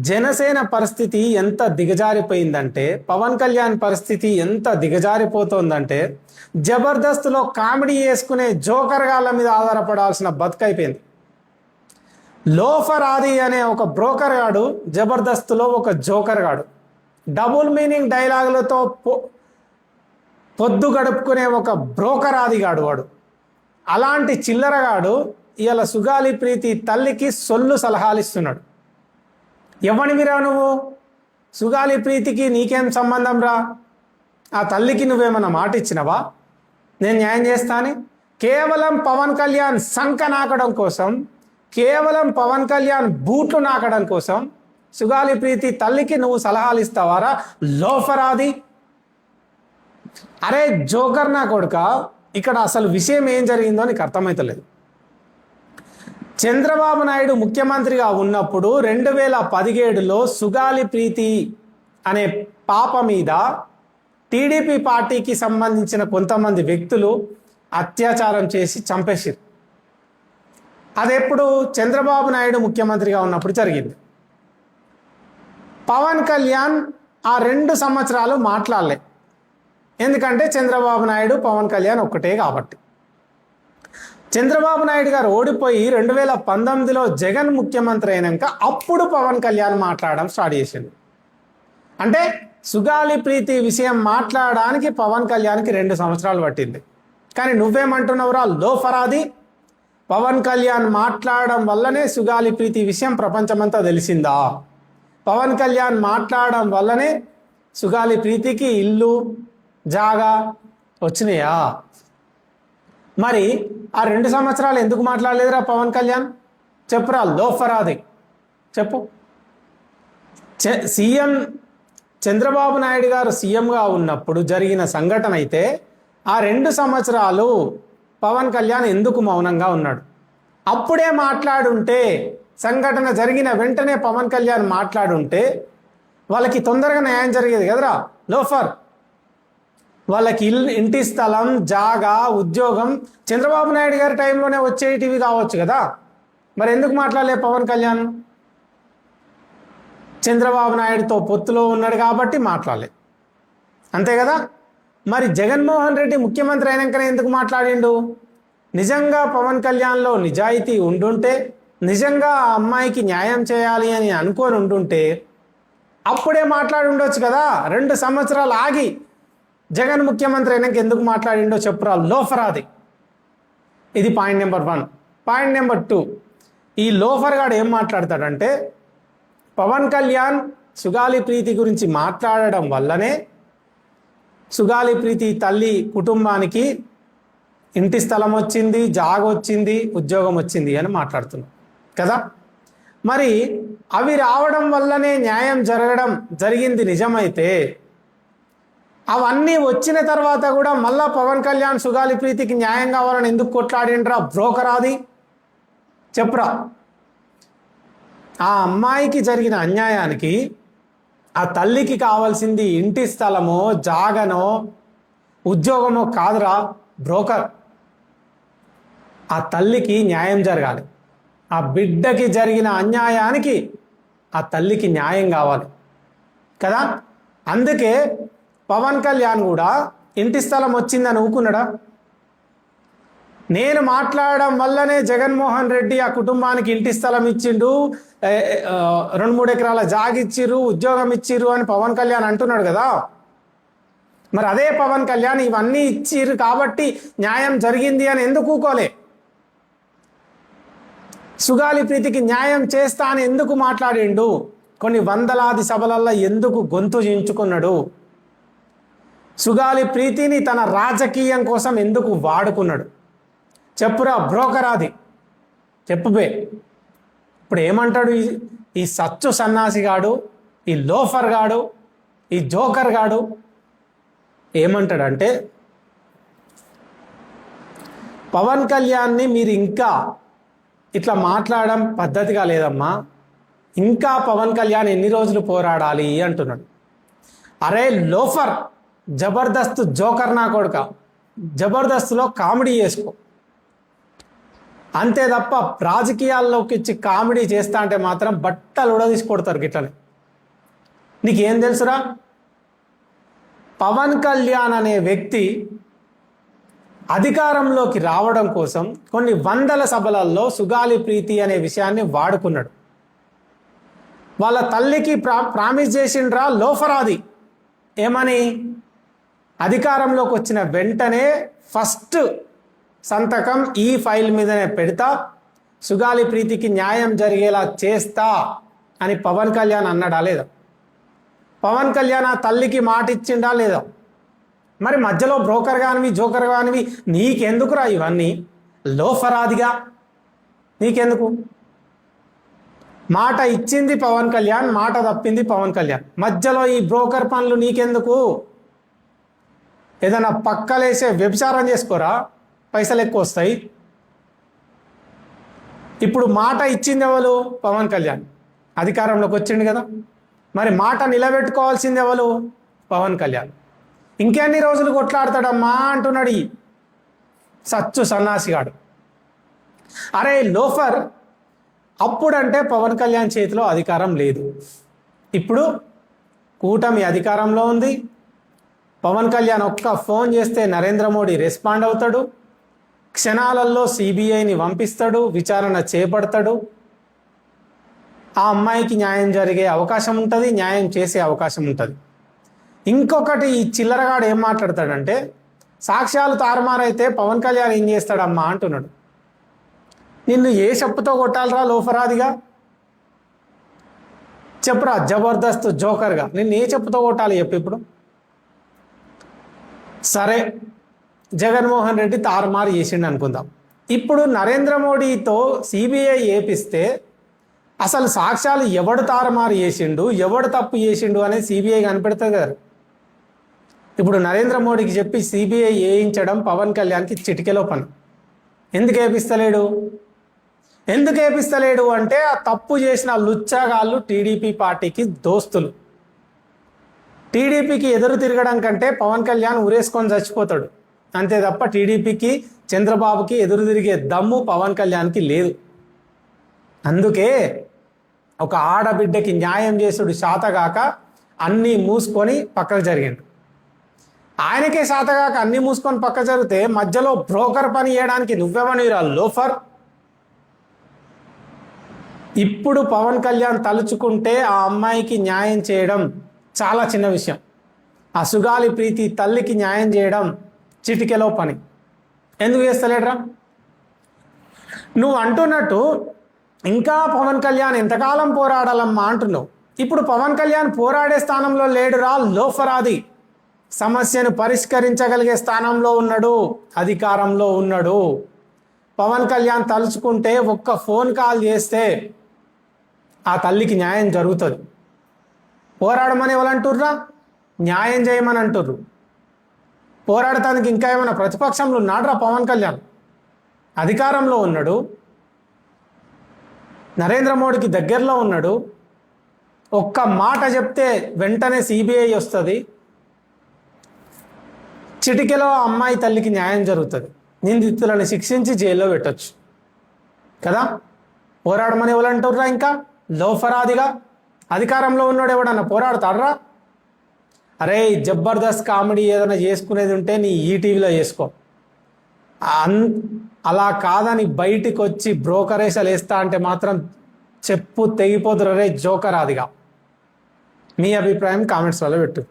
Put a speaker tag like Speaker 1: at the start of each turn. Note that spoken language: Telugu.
Speaker 1: జనసేన పరిస్థితి ఎంత దిగజారిపోయిందంటే, పవన్ కళ్యాణ్ పరిస్థితి ఎంత దిగజారిపోతుందంటే, జబర్దస్త్లో కామెడీ చేసుకునే జోకర్ గాళ్ళ మీద ఆధారపడాల్సిన బతుకైపోయింది. లోఫర్ ఆది అనే ఒక బ్రోకర్ గాడు జబర్దస్త్లో ఒక జోకర్ గాడు, డబుల్ మీనింగ్ డైలాగులతో పొద్దు గడుపుకునే ఒక బ్రోకర్ ఆదిగాడు వాడు. అలాంటి చిల్లరగాడు ఇవాళ సుగాలి ప్రీతి తల్లికి సొల్లు సలహాలు ఇస్తున్నాడు. ఎవనివిరా నువ్వు? సుగాలి ప్రీతికి నీకేం సంబంధం రా? ఆ తల్లికి నువ్వేమన్నా మాట ఇచ్చినవా నేను న్యాయం చేస్తాని? కేవలం పవన్ కళ్యాణ్ సంక నాకడం కోసం, కేవలం పవన్ కళ్యాణ్ బూట్లు నాకడం కోసం సుగాలి ప్రీతి తల్లికి నువ్వు సలహాలు ఇస్తావారా లోఫరాది? అరే జోకర్ నా కొడుక, ఇక్కడ అసలు విషయం ఏం జరిగిందో నీకు అర్థమవుతలేదు. చంద్రబాబు నాయుడు ముఖ్యమంత్రిగా ఉన్నప్పుడు 2017లో సుగాలి ప్రీతి అనే పాప మీద టీడీపీ పార్టీకి సంబంధించిన కొంతమంది వ్యక్తులు అత్యాచారం చేసి చంపేసారు. అదెప్పుడు? చంద్రబాబు నాయుడు ముఖ్యమంత్రిగా ఉన్నప్పుడు జరిగింది. పవన్ కళ్యాణ్ ఆ 2 సంవత్సరాలు మాట్లాడలే, ఎందుకంటే చంద్రబాబు నాయుడు పవన్ కళ్యాణ్ ఒక్కటే కాబట్టి. చంద్రబాబు నాయుడు గారు ఓడిపోయి 2019లో జగన్ ముఖ్యమంత్రి అయినాక అప్పుడు పవన్ కళ్యాణ్ మాట్లాడడం స్టార్ట్ చేసిండు. అంటే సుగాలి ప్రీతి విషయం మాట్లాడడానికి పవన్ కళ్యాణ్కి 2 సంవత్సరాలు పట్టింది. కానీ నువ్వేమంటున్నావురా లోఫరాది? పవన్ కళ్యాణ్ మాట్లాడడం వల్లనే సుగాలి ప్రీతి విషయం ప్రపంచమంతా తెలిసిందా? పవన్ కళ్యాణ్ మాట్లాడడం వల్లనే సుగాలి ప్రీతికి ఇల్లు జాగా వచ్చినాయా? మరి ఆ 2 సంవత్సరాలు ఎందుకు మాట్లాడలేదురా పవన్ కళ్యాణ్? చెప్పురా లోఫరాది, చెప్పు. సీఎం చంద్రబాబు నాయుడు గారు సీఎంగా ఉన్నప్పుడు జరిగిన సంఘటన అయితే ఆ 2 సంవత్సరాలు పవన్ కళ్యాణ్ ఎందుకు మౌనంగా ఉన్నాడు? అప్పుడే మాట్లాడుంటే, సంఘటన జరిగిన వెంటనే పవన్ కళ్యాణ్ మాట్లాడుంటే వాళ్ళకి తొందరగా న్యాయం జరిగేది కదరా లోఫర్. వాళ్ళకి ఇంటి స్థలం, జాగా, ఉద్యోగం చంద్రబాబు నాయుడు గారి టైంలోనే వచ్చేటివి కావచ్చు కదా. మరి ఎందుకు మాట్లాడలే పవన్ కళ్యాణ్? చంద్రబాబు నాయుడుతో పొత్తులో ఉన్నాడు కాబట్టి మాట్లాడలే, అంతే కదా. మరి జగన్మోహన్ రెడ్డి ముఖ్యమంత్రి అయినాకనే ఎందుకు మాట్లాడిండు? నిజంగా పవన్ కళ్యాణ్లో నిజాయితీ ఉండుంటే, నిజంగా ఆ అమ్మాయికి న్యాయం చేయాలి అని అనుకొని ఉండుంటే అప్పుడే మాట్లాడి ఉండొచ్చు కదా. 2 సంవత్సరాలు ఆగి జగన్ ముఖ్యమంత్రి అయినాక ఎందుకు మాట్లాడిండో చెప్పురా లోఫరాది. ఇది పాయింట్ నెంబర్ 1. పాయింట్ నెంబర్ 2, ఈ లోఫర్ గాడు ఏం మాట్లాడతాడంటే, పవన్ కళ్యాణ్ సుగాలి ప్రీతి గురించి మాట్లాడడం వల్లనే సుగాలి ప్రీతి తల్లి కుటుంబానికి ఇంటి స్థలం వచ్చింది, జాగ వచ్చింది, ఉద్యోగం వచ్చింది అని మాట్లాడుతున్నాం కదా. మరి అవి రావడం వల్లనే న్యాయం జరిగింది నిజమైతే, అవన్నీ వచ్చిన తర్వాత కూడా మళ్ళా పవన్ కళ్యాణ్ సుగాలి ప్రీతికి న్యాయం కావాలని ఎందుకు కొట్లాడిండ్రా బ్రోకరాది? చెప్పురా. ఆ అమ్మాయికి జరిగిన అన్యాయానికి ఆ తల్లికి కావాల్సింది ఇంటి స్థలమో, జాగనో, ఉద్యోగమో కాదురా బ్రోకర్. ఆ తల్లికి న్యాయం జరగాలి. ఆ బిడ్డకి జరిగిన అన్యాయానికి ఆ తల్లికి న్యాయం కావాలి కదా. అందుకే పవన్ కళ్యాణ్ కూడా ఇంటి స్థలం వచ్చిందని ఊకున్నాడా? నేను మాట్లాడడం వల్లనే జగన్మోహన్ రెడ్డి ఆ కుటుంబానికి ఇంటి స్థలం ఇచ్చిండు, 2-3 ఎకరాల జాగిచ్చిర్రు, ఉద్యోగం ఇచ్చిర్రు అని పవన్ కళ్యాణ్ అంటున్నాడు కదా. మరి అదే పవన్ కళ్యాణ్ ఇవన్నీ ఇచ్చిర్రు కాబట్టి న్యాయం జరిగింది అని ఎందుకు ఊకోలే? సుగాలి ప్రీతికి న్యాయం చేస్తా అని ఎందుకు మాట్లాడిండు? కొన్ని వందలాది సభలల్లో ఎందుకు గొంతు చించుకున్నాడు? సుగాలి ప్రీతిని తన రాజకీయం కోసం ఎందుకు వాడుకున్నాడు? చెప్పురా బ్రోకరాది, చెప్పుబే. ఇప్పుడు ఏమంటాడు ఈ సచ్చు సన్నాసి గాడు, ఈ లోఫర్ గాడు, ఈ జోకర్ గాడు ఏమంటాడంటే, పవన్ కళ్యాణ్ని మీరు ఇంకా ఇట్లా మాట్లాడడం పద్ధతిగా లేదమ్మా, ఇంకా పవన్ కళ్యాణ్ ఎన్ని రోజులు పోరాడాలి అంటున్నాడు. అరే లోఫర్, జబర్దస్త్ జోకర్ నా కొడుక, జబర్దస్త్లో కామెడీ చేసుకో. అంతే తప్ప రాజకీయాల్లోకి ఇచ్చి కామెడీ చేస్తా అంటే మాత్రం బట్టలు ఉడదీసి కొడతారు గిట్లని. నీకేం తెలుసురా? పవన్ కళ్యాణ్ అనే వ్యక్తి అధికారంలోకి రావడం కోసం కొన్ని వందల సభలలో సుగాలి ప్రీతి అనే విషయాన్ని వాడుకున్నాడు. వాళ్ళ తల్లికి ప్రామిస్ చేసిండ్రా లోఫరాది. ఏమని? అధికారంలోకి వచ్చిన వెంటనే ఫస్ట్ సంతకం ఈ ఫైల్ మీదనే పెడతా, సుగాలి ప్రీతికి న్యాయం జరిగేలా చేస్తా అని పవన్ కళ్యాణ్ అన్నాడా లేదా? పవన్ కళ్యాణ్ ఆ తల్లికి మాట ఇచ్చిండా లేదా? మరి మధ్యలో బ్రోకర్ కానివి జోకర్ కానివి నీకెందుకురా ఇవన్నీ? లోఫరాదిగా నీకెందుకు? మాట ఇచ్చింది పవన్ కళ్యాణ్, మాట తప్పింది పవన్ కళ్యాణ్. మధ్యలో ఈ బ్రోకర్ పనులు నీకెందుకు? ఏదైనా పక్కలేసే వ్యభిచారం చేసుకోరా, పైసలు ఎక్కువ వస్తాయి. ఇప్పుడు మాట ఇచ్చింది ఎవరు? పవన్ కళ్యాణ్. అధికారంలోకి వచ్చిండు కదా, మరి మాట నిలబెట్టుకోవాల్సింది ఎవరు? పవన్ కళ్యాణ్. ఇంకెన్ని రోజులు కొట్లాడతాడమ్మా అంటున్నాడు ఈ సచ్చు సన్నాసిగాడు. అరే లోఫర్, అప్పుడంటే పవన్ కళ్యాణ్ చేతిలో అధికారం లేదు. ఇప్పుడు కూటమి అధికారంలో ఉంది. పవన్ కళ్యాణ్ ఒక్క ఫోన్ చేస్తే నరేంద్ర మోడీ రెస్పాండ్ అవుతాడు. క్షణాలలో సిబిఐని పంపిస్తాడు, విచారణ చేపడతాడు. ఆ అమ్మాయికి న్యాయం జరిగే అవకాశం ఉంటుంది, న్యాయం చేసే అవకాశం ఉంటుంది. ఇంకొకటి ఈ చిల్లరగాడు ఏం మాట్లాడతాడంటే, సాక్ష్యాలు తారుమారైతే పవన్ కళ్యాణ్ ఏం చేస్తాడమ్మా అంటున్నాడు. నిన్ను ఏ చెప్పుతో కొట్టాలరా లోఫరాదిగా? చెప్పురా జబర్దస్త్ జోకర్గా, నిన్ను ఏ చెప్పుతో కొట్టాలి చెప్పు ఇప్పుడు? సరే, జగన్మోహన్ రెడ్డి తారుమారు చేసిండు అనుకుందాం. ఇప్పుడు నరేంద్ర మోడీతో సిబిఐ ఏపిస్తే అసలు సాక్ష్యాలు ఎవడు తారుమారు చేసిండు, ఎవడు తప్పు చేసిండు అనేది సిబిఐ కనిపెడుతుంది కదా. ఇప్పుడు నరేంద్ర మోడీకి చెప్పి సిబిఐ వేయించడం పవన్ కళ్యాణ్కి చిటికెలో పని. ఎందుకు ఏపిస్తలేడు? ఎందుకు ఏపిస్తలేడు అంటే ఆ తప్పు చేసిన లుచ్చాగాళ్ళు టీడీపీ పార్టీకి దోస్తులు. టీడీపీకి ఎదురు తిరగడం కంటే పవన్ కళ్యాణ్ ఉరేసుకొని చచ్చిపోతాడు. అంతే తప్ప టీడీపీకి చంద్రబాబుకి ఎదురు తిరిగే దమ్ము పవన్ కళ్యాణ్కి లేదు. అందుకే ఒక ఆడబిడ్డకి న్యాయం చేసుడు శాతగాక అన్నీ మూసుకొని పక్కకు జరిగిండు. ఆయనకే శాతగాక అన్నీ మూసుకొని పక్క జరిగితే మధ్యలో బ్రోకర్ పని చేయడానికి నువ్వెవనిరా లోఫర్? ఇప్పుడు పవన్ కళ్యాణ్ తలుచుకుంటే ఆ అమ్మాయికి న్యాయం చేయడం చాలా చిన్న విషయం. ఆ సుగాలి ప్రీతి తల్లికి న్యాయం చేయడం చిటికెలో పని. ఎందుకు చేస్తలేడ్రా? నువ్వు అంటున్నట్టు ఇంకా పవన్ కళ్యాణ్ ఎంతకాలం పోరాడాలమ్మా అంటున్నావు. ఇప్పుడు పవన్ కళ్యాణ్ పోరాడే స్థానంలో లేడురా లోఫరాది. సమస్యను పరిష్కరించగలిగే స్థానంలో ఉన్నాడు, అధికారంలో ఉన్నాడు. పవన్ కళ్యాణ్ తలుచుకుంటే ఒక్క ఫోన్ కాల్ చేస్తే ఆ తల్లికి న్యాయం జరుగుతుంది. పోరాడమని ఎవరంటుర్రా? న్యాయం చేయమని అంటుర్రు. పోరాడటానికి ఇంకా ఏమైనా ప్రతిపక్షంలో ఉన్నాడురా పవన్ కళ్యాణ్? అధికారంలో ఉన్నాడు, నరేంద్ర మోడీకి దగ్గరలో ఉన్నాడు. ఒక్క మాట చెప్తే వెంటనే సిబిఐ వస్తుంది, చిటికెలో అమ్మాయి తల్లికి న్యాయం జరుగుతుంది, నిందితులను శిక్షించి జైల్లో పెట్టచ్చు కదా. పోరాడమని ఎవరంటుర్రా? ఇంకా లోఫరాదిగా అధికారంలో ఉన్నాడు ఎవడన్నా పోరాడతాడరా? అరే జబర్దస్త్ కామెడీ ఏదైనా చేసుకునేది ఉంటే నీ ఈటీవీలో చేసుకో. అలా కాదని బయటికి వచ్చి బ్రోకరేసాలు వేస్తా అంటే మాత్రం చెప్పు తెగిపోతురు రే జోకరాదిగా. మీ అభిప్రాయం కామెంట్స్లో పెట్టు.